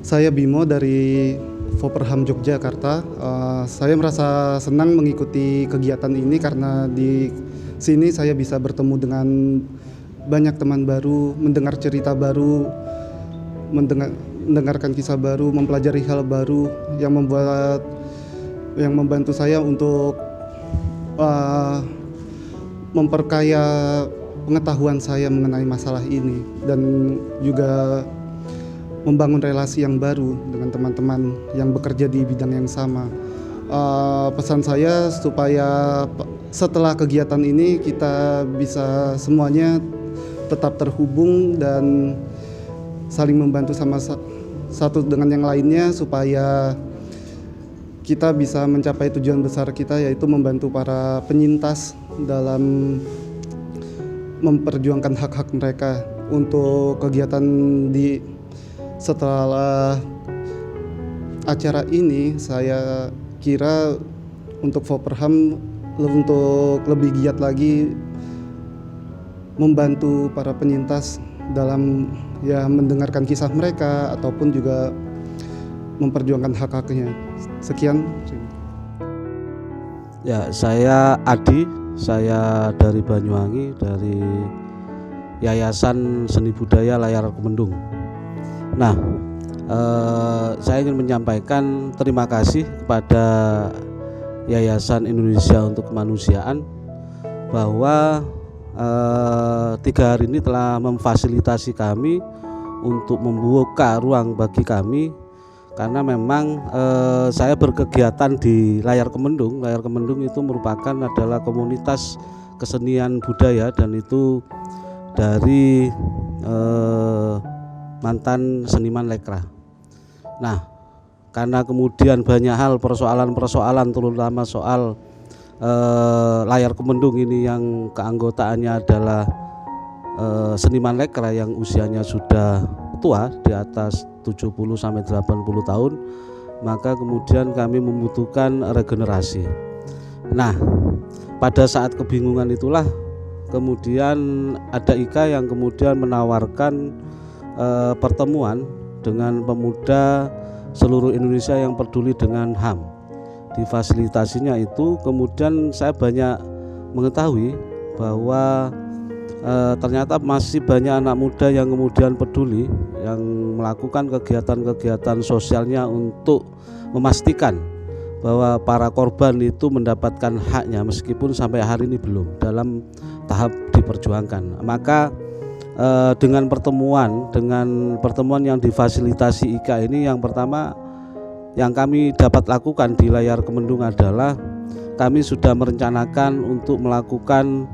Saya Bimo dari Foperham Yogyakarta. Saya merasa senang mengikuti kegiatan ini karena di sini saya bisa bertemu dengan banyak teman baru, mendengar cerita baru, mendengarkan kisah baru, mempelajari hal baru yang membantu saya untuk memperkaya pengetahuan saya mengenai masalah ini dan juga membangun relasi yang baru dengan teman-teman yang bekerja di bidang yang sama. Pesan saya supaya setelah kegiatan ini kita bisa semuanya tetap terhubung dan saling membantu sama satu dengan yang lainnya supaya kita bisa mencapai tujuan besar kita, yaitu membantu para penyintas dalam memperjuangkan hak-hak mereka. Untuk kegiatan setelah acara ini, saya kira untuk Foperham untuk lebih giat lagi membantu para penyintas dalam mendengarkan kisah mereka ataupun juga memperjuangkan hak-haknya. Sekian. Ya, saya Adi, saya dari Banyuwangi, dari Yayasan Seni Budaya Layar Kemendung. Nah, saya ingin menyampaikan terima kasih kepada Yayasan Indonesia untuk Kemanusiaan bahwa 3 hari ini telah memfasilitasi kami untuk membuka ruang bagi kami, karena memang saya berkegiatan di Layar Kemendung. Layar Kemendung itu merupakan adalah komunitas kesenian budaya dan itu dari mantan seniman lekra. Nah, karena kemudian banyak hal persoalan terutama soal Layar Kemendung ini yang keanggotaannya adalah seniman lekra yang usianya sudah tua, di atas 70 sampai 80 tahun, maka kemudian kami membutuhkan regenerasi. Nah, pada saat kebingungan itulah kemudian ada IKA yang kemudian menawarkan pertemuan dengan pemuda seluruh Indonesia yang peduli dengan HAM. Difasilitasinya itu kemudian saya banyak mengetahui bahwa ternyata masih banyak anak muda yang kemudian peduli, yang melakukan kegiatan-kegiatan sosialnya untuk memastikan bahwa para korban itu mendapatkan haknya meskipun sampai hari ini belum dalam tahap diperjuangkan. Maka dengan pertemuan yang difasilitasi IKA ini, yang pertama yang kami dapat lakukan di Layar Kemendung adalah kami sudah merencanakan untuk melakukan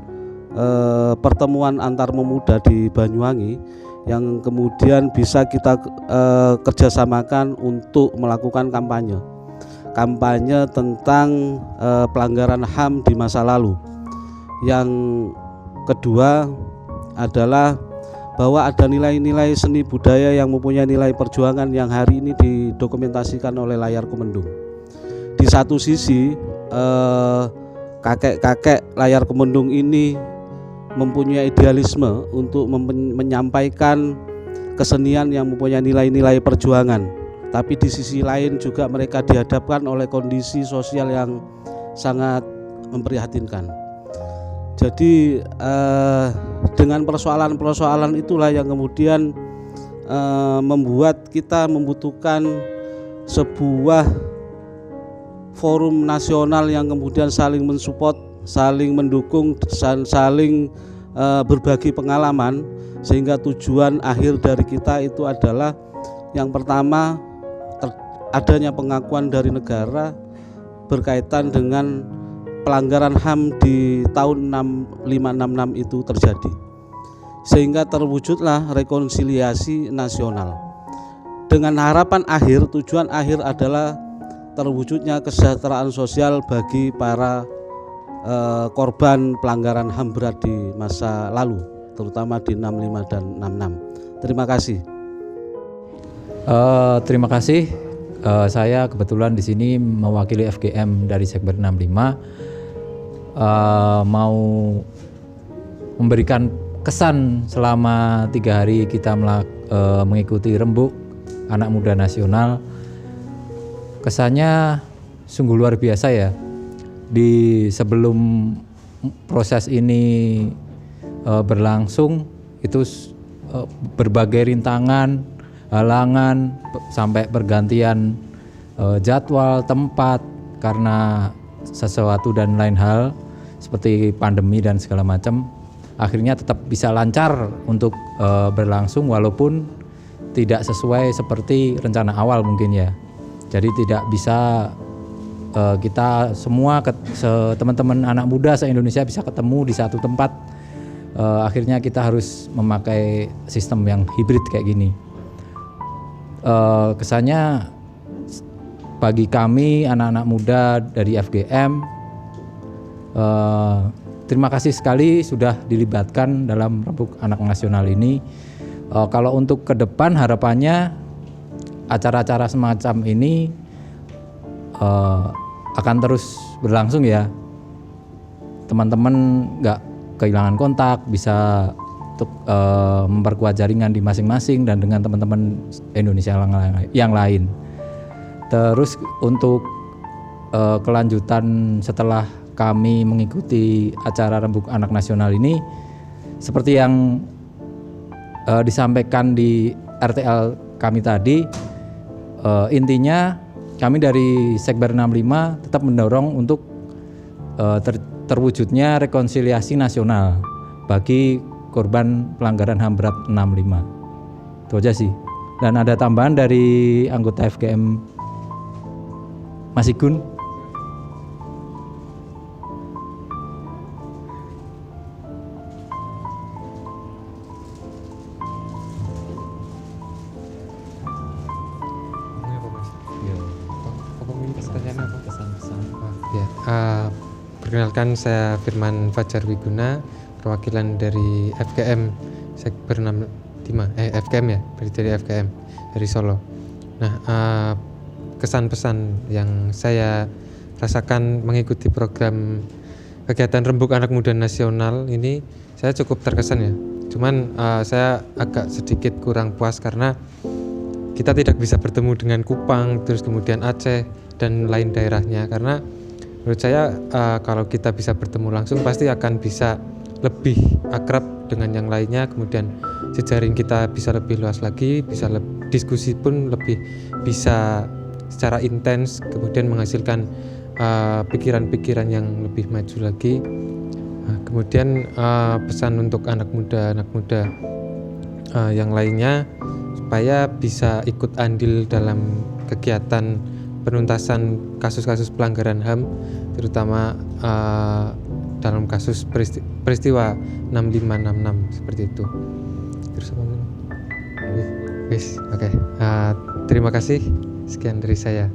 pertemuan antar pemuda di Banyuwangi yang kemudian bisa kita kerjasamakan untuk melakukan kampanye tentang pelanggaran HAM di masa lalu. Yang kedua adalah bahwa ada nilai-nilai seni budaya yang mempunyai nilai perjuangan yang hari ini didokumentasikan oleh Layar Kemendung. Di satu sisi kakek-kakek Layar Kemendung ini mempunyai idealisme untuk menyampaikan kesenian yang mempunyai nilai-nilai perjuangan, tapi di sisi lain juga mereka dihadapkan oleh kondisi sosial yang sangat memprihatinkan. Jadi dengan persoalan-persoalan itulah yang kemudian membuat kita membutuhkan sebuah forum nasional yang kemudian saling mensupport, saling mendukung, saling berbagi pengalaman, sehingga tujuan akhir dari kita itu adalah yang pertama adanya pengakuan dari negara berkaitan dengan pelanggaran HAM di tahun 566 itu terjadi, sehingga terwujudlah rekonsiliasi nasional dengan harapan akhir, tujuan akhir adalah terwujudnya kesejahteraan sosial bagi para korban pelanggaran HAM berat di masa lalu, terutama di 65 dan 66. Terima kasih. Terima kasih. Saya kebetulan di sini mewakili FGM dari Sekber 65. Mau memberikan kesan selama 3 hari kita mengikuti rembuk Anak Muda Nasional. Kesannya sungguh luar biasa ya. Di sebelum proses ini berlangsung itu berbagai rintangan, halangan, sampai pergantian jadwal, tempat karena sesuatu dan lain hal seperti pandemi dan segala macam. Akhirnya tetap bisa lancar untuk berlangsung walaupun tidak sesuai seperti rencana awal mungkin ya. Jadi tidak bisa kita semua teman-teman anak muda se-Indonesia bisa ketemu di satu tempat. Akhirnya kita harus memakai sistem yang hibrid kayak gini. Kesannya bagi kami anak-anak muda dari FGM, terima kasih sekali sudah dilibatkan dalam Rembuk Anak Nasional ini. Kalau untuk ke depan harapannya acara-acara semacam ini akan terus berlangsung ya. Teman-teman nggak kehilangan kontak, bisa untuk memperkuat jaringan di masing-masing dan dengan teman-teman Indonesia yang lain. Terus untuk kelanjutan setelah kami mengikuti acara Rembuk Anak Nasional ini, seperti yang disampaikan di RTL kami tadi, intinya kami dari Sekber 65 tetap mendorong untuk terwujudnya rekonsiliasi nasional bagi korban pelanggaran HAM berat 65. Itu aja sih. Dan ada tambahan dari anggota FGM Mas Igun. Perkenalkan, saya Firman Fajar Wiguna, perwakilan dari FGM Sekber 65, FGM ya, dari FGM dari Solo. Nah, kesan-pesan yang saya rasakan mengikuti program kegiatan Rembuk Anak Muda Nasional ini, saya cukup terkesan ya. Cuman saya agak sedikit kurang puas karena kita tidak bisa bertemu dengan Kupang, terus kemudian Aceh dan lain daerahnya, karena menurut saya kalau kita bisa bertemu langsung pasti akan bisa lebih akrab dengan yang lainnya, kemudian jejaring kita bisa lebih luas lagi, bisa diskusi pun lebih bisa secara intens, kemudian menghasilkan pikiran-pikiran yang lebih maju lagi. Kemudian pesan untuk anak muda yang lainnya supaya bisa ikut andil dalam kegiatan penuntasan kasus-kasus pelanggaran HAM, terutama dalam kasus peristiwa 6566 seperti itu. Terus apa lagi? Oke. Terima kasih. Sekian dari saya.